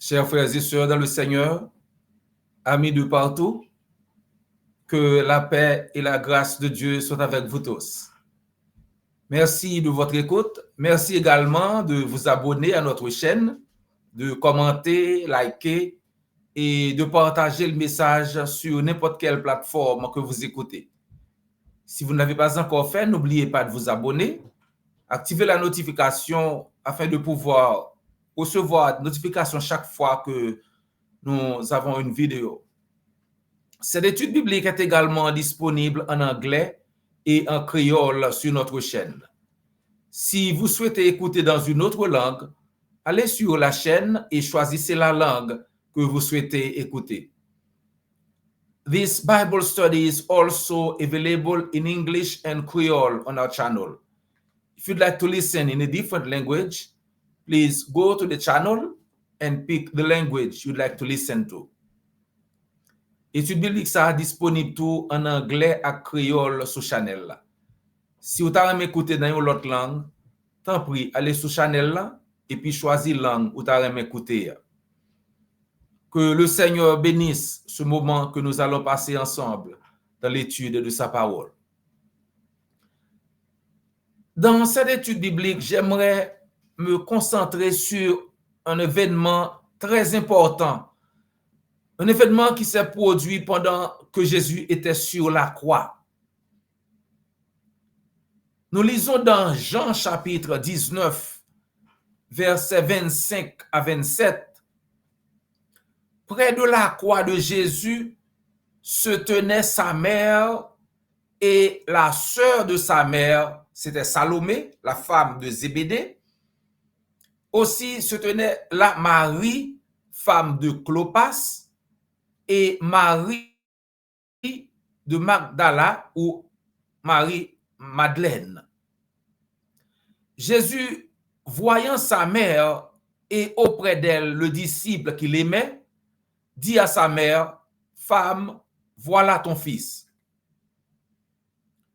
Chers frères et sœurs dans le Seigneur, amis de partout, que la paix et la grâce de Dieu soient avec vous tous. Merci de votre écoute. Merci également de vous abonner à notre chaîne, de commenter, liker et de partager le message sur n'importe quelle plateforme que vous écoutez. Si vous n'avez pas encore fait, n'oubliez pas de vous abonner, activez la notification afin de pouvoir recevoir une notification chaque fois que nous avons une vidéo. Cette étude biblique est également disponible en anglais et en créole sur notre chaîne. Si vous souhaitez écouter dans une autre langue, allez sur la chaîne et choisissez la langue que vous souhaitez écouter. This Bible study is also available in English and Creole on our channel. If you'd like to listen in a different language, please go to the channel and pick the language you'd like to listen to. Étude biblique ça disponible tout en anglais et créole sur channel là. Si vous avez écouté dans une autre langue, tant pis, allez sur channel là et puis choisir langue où vous avez écouté. Que le Seigneur bénisse ce moment que nous allons passer ensemble dans l'étude de sa parole. Dans cette étude biblique, j'aimerais me concentrer sur un événement très important. Un événement qui s'est produit pendant que Jésus était sur la croix. Nous lisons dans Jean chapitre 19, versets 25 à 27. Près de la croix de Jésus se tenait sa mère et la sœur de sa mère, c'était Salomé, la femme de Zébédée. Aussi se tenait là Marie, femme de Clopas, et Marie de Magdala ou Marie-Madeleine. Jésus, voyant sa mère et auprès d'elle le disciple qu'il aimait, dit à sa mère, « Femme, voilà ton fils. »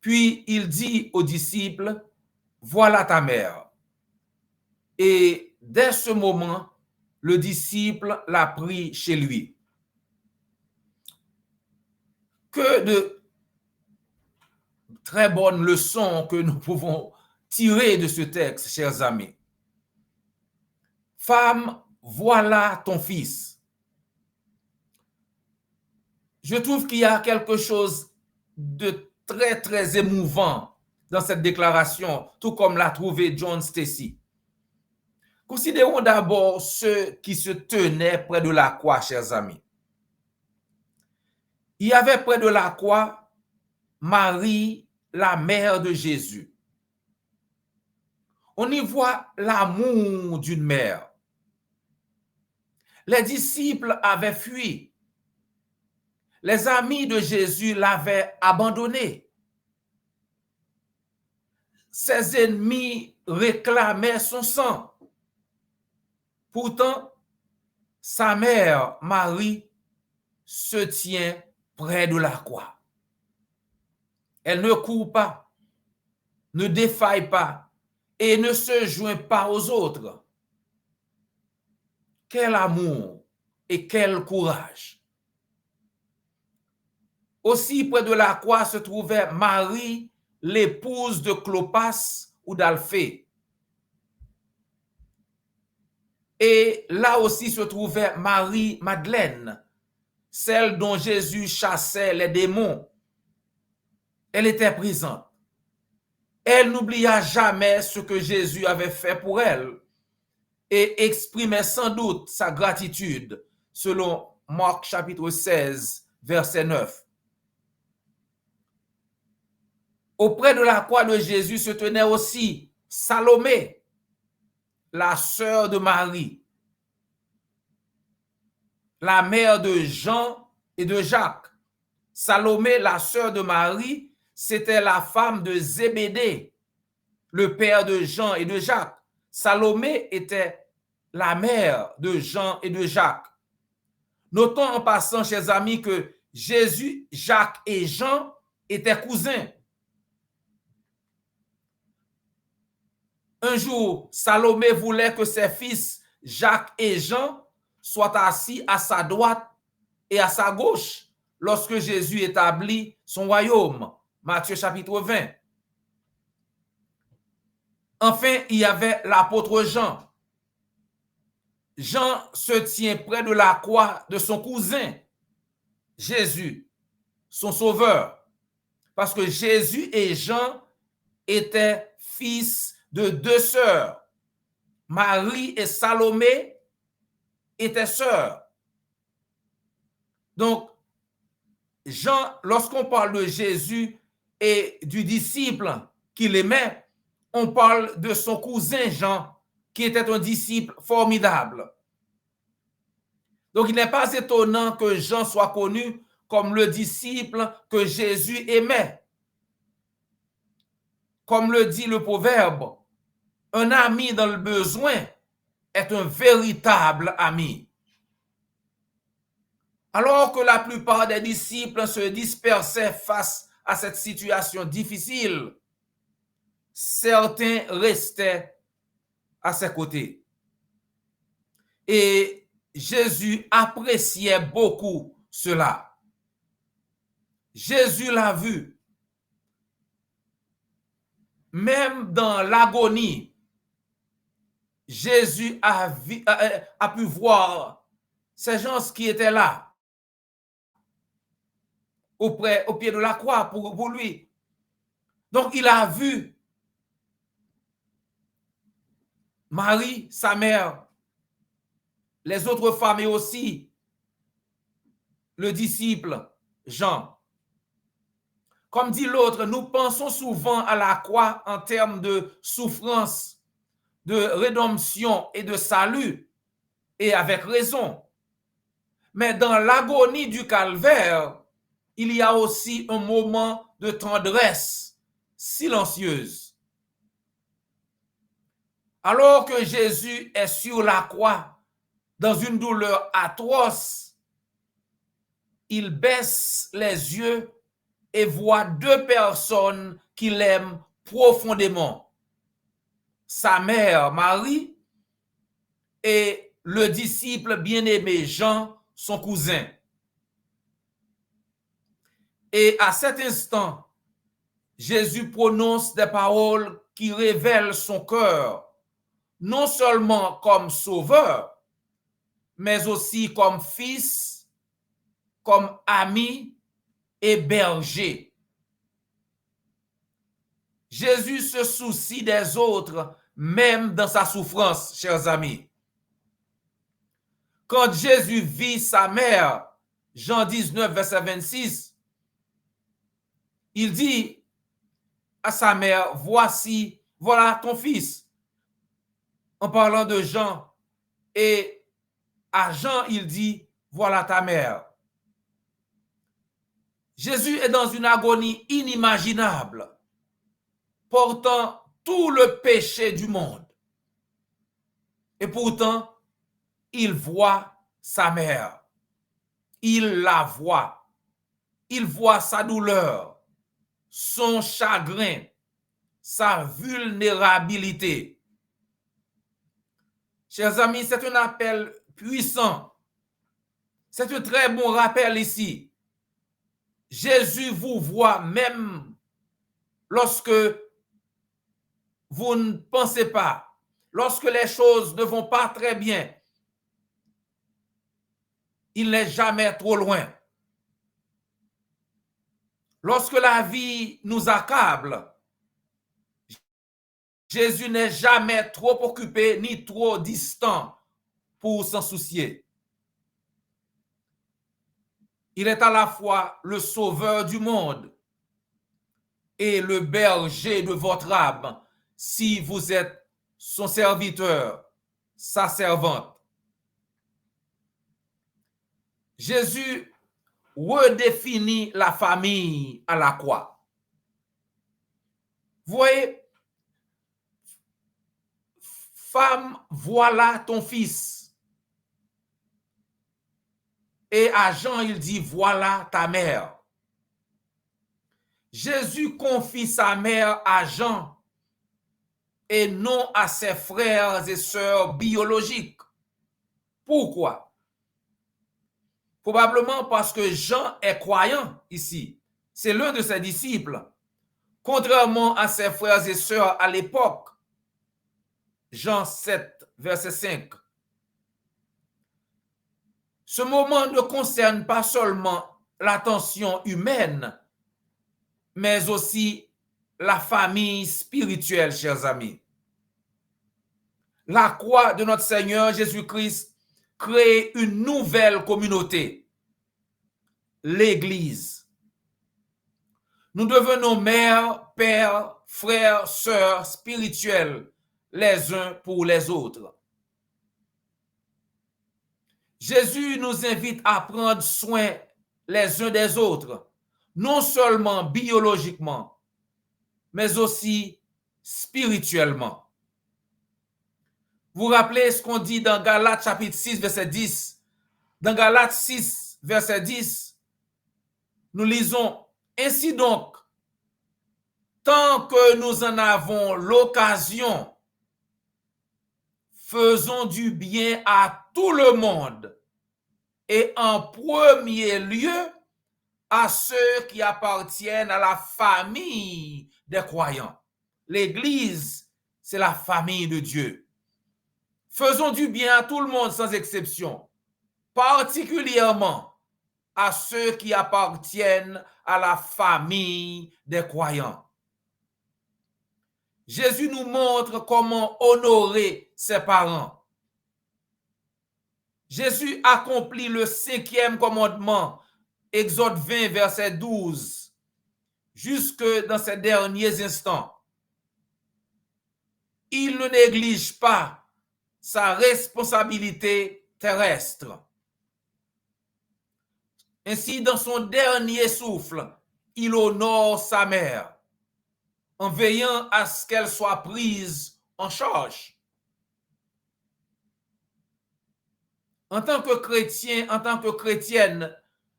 Puis il dit au disciple, « Voilà ta mère. » Et dès ce moment, le disciple l'a pris chez lui. Que de très bonnes leçons que nous pouvons tirer de ce texte, chers amis. Femme, voilà ton fils. Je trouve qu'il y a quelque chose de très, très émouvant dans cette déclaration, tout comme l'a trouvé John Stacy. Considérons d'abord ceux qui se tenaient près de la croix, chers amis. Il y avait près de la croix Marie, la mère de Jésus. On y voit l'amour d'une mère. Les disciples avaient fui. Les amis de Jésus l'avaient abandonné. Ses ennemis réclamaient son sang. Pourtant, sa mère, Marie, se tient près de la croix. Elle ne court pas, ne défaille pas et ne se joint pas aux autres. Quel amour et quel courage! Aussi près de la croix se trouvait Marie, l'épouse de Clopas ou d'Alphée. Et là aussi se trouvait Marie-Madeleine, celle dont Jésus chassait les démons. Elle était présente. Elle n'oublia jamais ce que Jésus avait fait pour elle et exprimait sans doute sa gratitude, selon Marc chapitre 16, verset 9. Auprès de la croix de Jésus se tenait aussi Salomé, la sœur de Marie, la mère de Jean et de Jacques. Salomé, la sœur de Marie, c'était la femme de Zébédée, le père de Jean et de Jacques. Salomé était la mère de Jean et de Jacques. Notons en passant, chers amis, que Jésus, Jacques et Jean étaient cousins. Un jour, Salomé voulait que ses fils Jacques et Jean soit assis à sa droite et à sa gauche lorsque Jésus établit son royaume. Matthieu chapitre 20. Enfin, il y avait l'apôtre Jean. Jean se tient près de la croix de son cousin, Jésus, son sauveur. Parce que Jésus et Jean étaient fils de deux sœurs. Marie et Salomé étaient sœurs. Donc, Jean, lorsqu'on parle de Jésus et du disciple qu'il aimait, on parle de son cousin Jean, qui était un disciple formidable. Donc, il n'est pas étonnant que Jean soit connu comme le disciple que Jésus aimait. Comme le dit le proverbe, un ami dans le besoin est un véritable ami. Alors que la plupart des disciples se dispersaient face à cette situation difficile, certains restaient à ses côtés. Et Jésus appréciait beaucoup cela. Jésus l'a vu. Même dans l'agonie, Jésus a pu voir ces gens qui étaient là, au pied de la croix pour lui. Donc, il a vu Marie, sa mère, les autres femmes et aussi le disciple Jean. Comme dit l'autre, nous pensons souvent à la croix en termes de souffrance, de rédemption et de salut, et avec raison. Mais dans l'agonie du calvaire, il y a aussi un moment de tendresse silencieuse. Alors que Jésus est sur la croix, dans une douleur atroce, il baisse les yeux et voit deux personnes qu'il aime profondément. Sa mère Marie et le disciple bien-aimé Jean, son cousin. Et à cet instant, Jésus prononce des paroles qui révèlent son cœur, non seulement comme sauveur, mais aussi comme fils, comme ami et berger. Jésus se soucie des autres, même dans sa souffrance, chers amis. Quand Jésus vit sa mère, Jean 19, verset 26, il dit à sa mère, voilà ton fils. En parlant de Jean, et à Jean, il dit, voilà ta mère. Jésus est dans une agonie inimaginable, portant tout le péché du monde. Et pourtant, il voit sa mère. Il la voit. Il voit sa douleur, son chagrin, sa vulnérabilité. Chers amis, c'est un appel puissant. C'est un très bon rappel ici. Jésus vous voit même lorsque vous ne pensez pas, lorsque les choses ne vont pas très bien. Il n'est jamais trop loin. Lorsque la vie nous accable, Jésus n'est jamais trop occupé ni trop distant pour s'en soucier. Il est à la fois le sauveur du monde et le berger de votre âme si vous êtes son serviteur, sa servante. Jésus redéfinit la famille à la croix. Vous voyez, femme, voilà ton fils. Et à Jean, il dit, voilà ta mère. Jésus confie sa mère à Jean et non à ses frères et sœurs biologiques. Pourquoi? Probablement parce que Jean est croyant ici. C'est l'un de ses disciples. Contrairement à ses frères et sœurs à l'époque. Jean 7, verset 5. Ce moment ne concerne pas seulement l'attention humaine, mais aussi la famille spirituelle, chers amis. La croix de notre Seigneur Jésus-Christ crée une nouvelle communauté, l'Église. Nous devenons mères, pères, frères, sœurs spirituels les uns pour les autres. Jésus nous invite à prendre soin les uns des autres, non seulement biologiquement, mais aussi spirituellement. Vous vous rappelez ce qu'on dit dans Galates chapitre 6, verset 10. Dans Galates 6, verset 10, nous lisons « Ainsi donc, tant que nous en avons l'occasion, faisons du bien à tout le monde et en premier lieu à ceux qui appartiennent à la famille des croyants. » L'Église, c'est la famille de Dieu. Faisons du bien à tout le monde sans exception, particulièrement à ceux qui appartiennent à la famille des croyants. Jésus nous montre comment honorer ses parents. Jésus accomplit le 5e commandement, Exode 20, verset 12, jusque dans ces derniers instants. Il ne néglige pas sa responsabilité terrestre. Ainsi, dans son dernier souffle, il honore sa mère en veillant à ce qu'elle soit prise en charge. En tant que chrétiens, en tant que chrétiennes,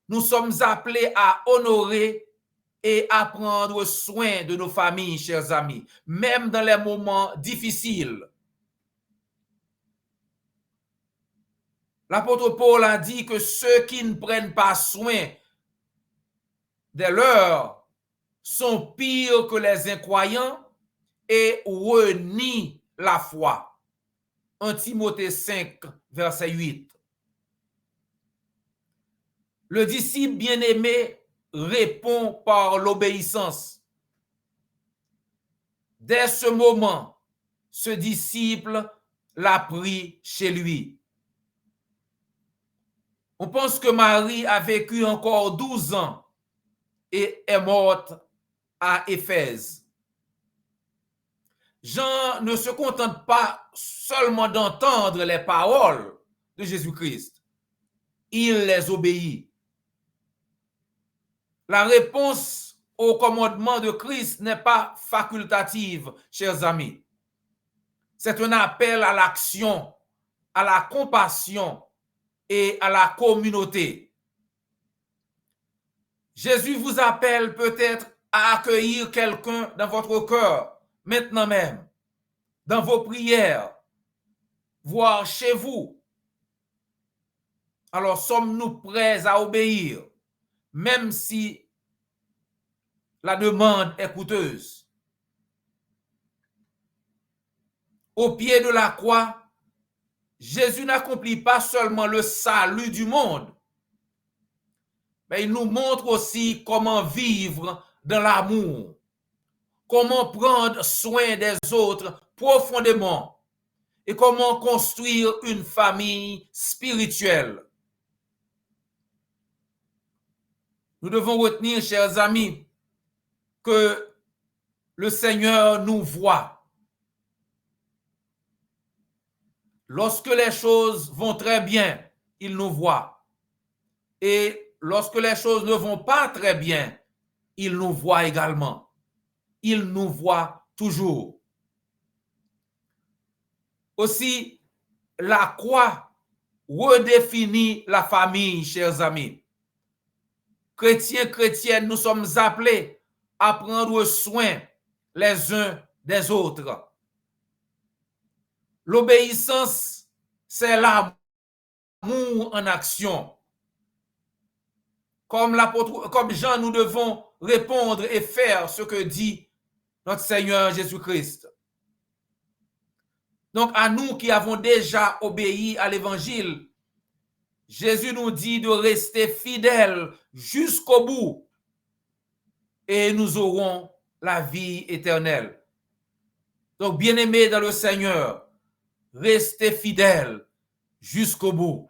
nous sommes appelés à honorer et à prendre soin de nos familles, chers amis, même dans les moments difficiles. L'apôtre Paul a dit que ceux qui ne prennent pas soin des leurs sont pires que les incroyants et renient la foi. 1 Timothée 5, verset 8. Le disciple bien-aimé répond par l'obéissance. Dès ce moment, ce disciple l'a pris chez lui. On pense que Marie a vécu encore 12 ans et est morte à Éphèse. Jean ne se contente pas seulement d'entendre les paroles de Jésus-Christ. Il les obéit. La réponse au commandement de Christ n'est pas facultative, chers amis. C'est un appel à l'action, à la compassion et à la communauté. Jésus vous appelle peut-être à accueillir quelqu'un dans votre cœur, maintenant même, dans vos prières, voire chez vous. Alors sommes-nous prêts à obéir, même si la demande est coûteuse? Au pied de la croix, Jésus n'accomplit pas seulement le salut du monde, mais il nous montre aussi comment vivre dans l'amour, comment prendre soin des autres profondément et comment construire une famille spirituelle. Nous devons retenir, chers amis, que le Seigneur nous voit. Lorsque les choses vont très bien, il nous voit. Et lorsque les choses ne vont pas très bien, il nous voit également. Il nous voit toujours. Aussi, la croix redéfinit la famille, chers amis. Chrétiens, chrétiennes, nous sommes appelés à prendre soin les uns des autres. L'obéissance, c'est l'amour en action. comme Jean, nous devons répondre et faire ce que dit notre Seigneur Jésus-Christ. Donc, à nous qui avons déjà obéi à l'évangile, Jésus nous dit de rester fidèles jusqu'au bout et nous aurons la vie éternelle. Donc, bien-aimés dans le Seigneur, restez fidèles jusqu'au bout.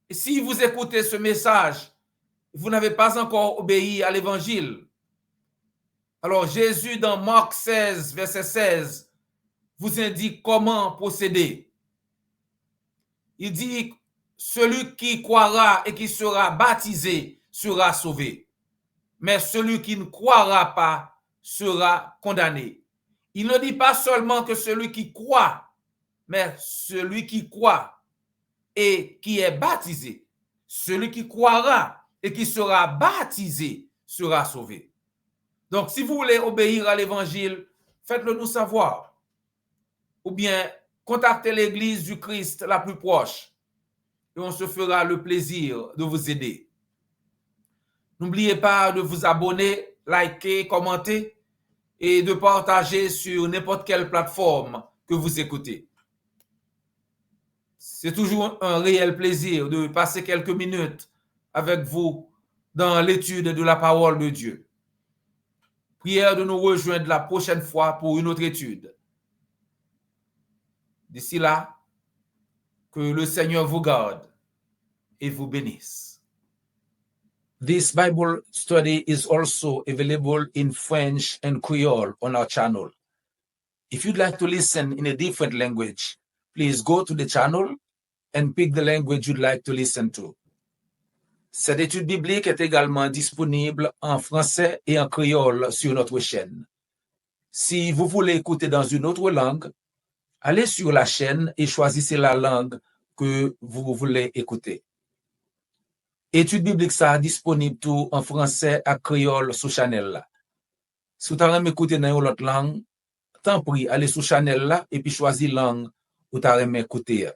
Et si vous écoutez ce message, vous n'avez pas encore obéi à l'évangile. Alors, Jésus, dans Marc 16, verset 16, vous indique comment procéder. Il dit, celui qui croira et qui sera baptisé sera sauvé. Mais celui qui ne croira pas sera condamné. Il ne dit pas seulement que celui qui croit, mais celui qui croit et qui est baptisé. Celui qui croira et qui sera baptisé sera sauvé. Donc, si vous voulez obéir à l'évangile, faites-le nous savoir. Ou bien, contactez l'église du Christ la plus proche et on se fera le plaisir de vous aider. N'oubliez pas de vous abonner, liker, commenter et de partager sur n'importe quelle plateforme que vous écoutez. C'est toujours un réel plaisir de passer quelques minutes avec vous dans l'étude de la parole de Dieu. Prière de nous rejoindre la prochaine fois pour une autre étude. D'ici là, que le Seigneur vous garde et vous bénisse. This Bible study is also available in French and Creole on our channel. If you'd like to listen in a different language, please go to the channel and pick the language you'd like to listen to. Cette étude biblique est également disponible en français et en créole sur notre chaîne. Si vous voulez écouter dans une autre langue, allez sur la chaîne et choisissez la langue que vous voulez écouter. Étude biblique ça disponible tout en français et créole sur channel là. Si vous avez écouter dans une autre langue, tant pis, allez sur channel là et puis choisissez langue où vous avez écouter.